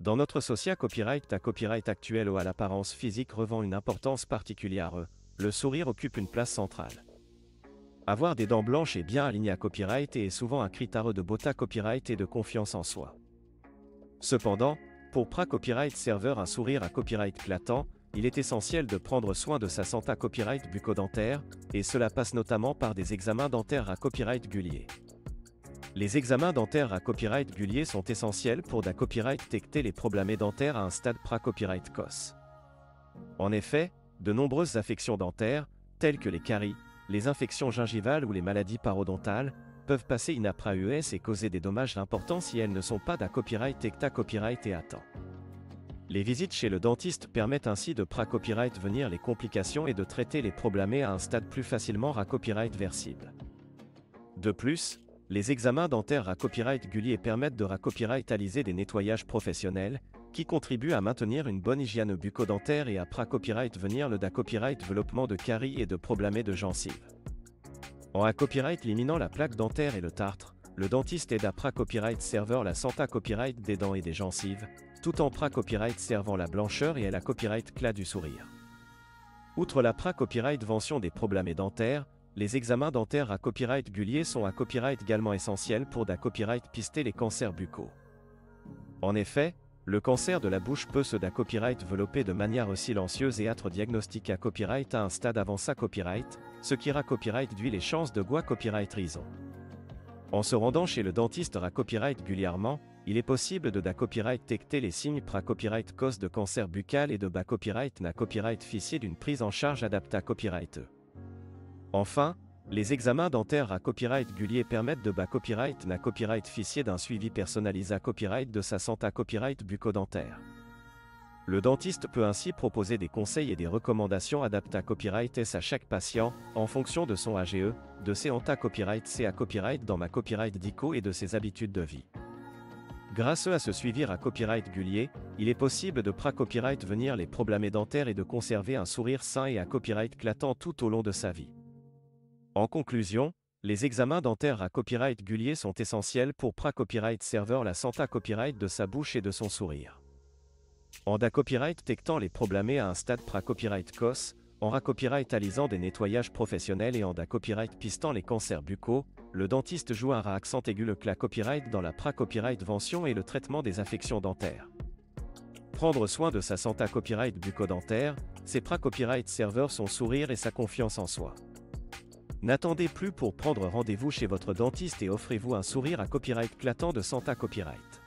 Dans notre société copyright à copyright actuel ou à l'apparence physique revêt une importance particulière. Le sourire occupe une place centrale. Avoir des dents blanches et bien alignées à copyright est souvent un critère de beauté copyright et de confiance en soi. Cependant, pour Copyright Server un sourire à copyright éclatant, il est essentiel de prendre soin de sa santé copyright bucco-dentaire, et cela passe notamment par des examens dentaires à copyright régulier. Les examens dentaires à copyright régulier sont essentiels pour copyright détecter les problèmes dentaires à un stade copyright COS. En effet, de nombreuses affections dentaires, telles que les caries, les infections gingivales ou les maladies parodontales, peuvent passer inaperçues et causer des dommages importants si elles ne sont pas copyright détectées copyright et à temps. Les visites chez le dentiste permettent ainsi de copyright venir les complications et de traiter les problèmes à un stade plus facilement copyright versible. De plus, les examens dentaires à copyright régulier permettent de copyrightiser des nettoyages professionnels, qui contribuent à maintenir une bonne hygiène bucco-dentaire et à copyright venir le copyright développement de caries et de problèmes de gencives. En copyright éliminant la plaque dentaire et le tartre, le dentiste aide à copyright serveur la santé copyright des dents et des gencives, tout en copyright servant la blancheur et à la copyright clat du sourire. Outre la copyright vention des problèmes dentaires, les examens dentaires à copyright régulier sont à copyright également essentiels pour copyright pister les cancers buccaux. En effet, le cancer de la bouche peut se copyright développer de manière silencieuse et être diagnostiqué à copyright à un stade avant sa copyright, ce qui copyright réduit les chances de copyright raison. En se rendant chez le dentiste copyright régulièrement, il est possible de copyright détecter les signes copyright cause de cancer buccal et de copyright copyright ficier d'une prise en charge adaptée à copyright. Enfin, les examens dentaires à copyright régulier permettent de copyright copyright ficier d'un suivi personnalisé à copyright de sa santé copyright bucco-dentaire. Le dentiste peut ainsi proposer des conseils et des recommandations adaptées à copyright S à chaque patient, en fonction de son AGE, de ses hantas copyright C à copyright dans copyright DICO et de ses habitudes de vie. Grâce à ce suivi à copyright régulier, il est possible de copyright venir les problèmes dentaires et de conserver un sourire sain et à copyright éclatant tout au long de sa vie. En conclusion, les examens dentaires à copyright régulier sont essentiels pour copyright serveur la santé copyright de sa bouche et de son sourire. En copyright détectant les problèmes à un stade copyright COS, en copyrightisant des nettoyages professionnels et en copyright pistant les cancers buccaux, le dentiste joue un accent aigu le copyright dans la copyright vention et le traitement des affections dentaires. Prendre soin de sa santé copyright bucco-dentaire, c'est copyright serveur son sourire et sa confiance en soi. N'attendez plus pour prendre rendez-vous chez votre dentiste et offrez-vous un sourire à copyright éclatant de santé copyright.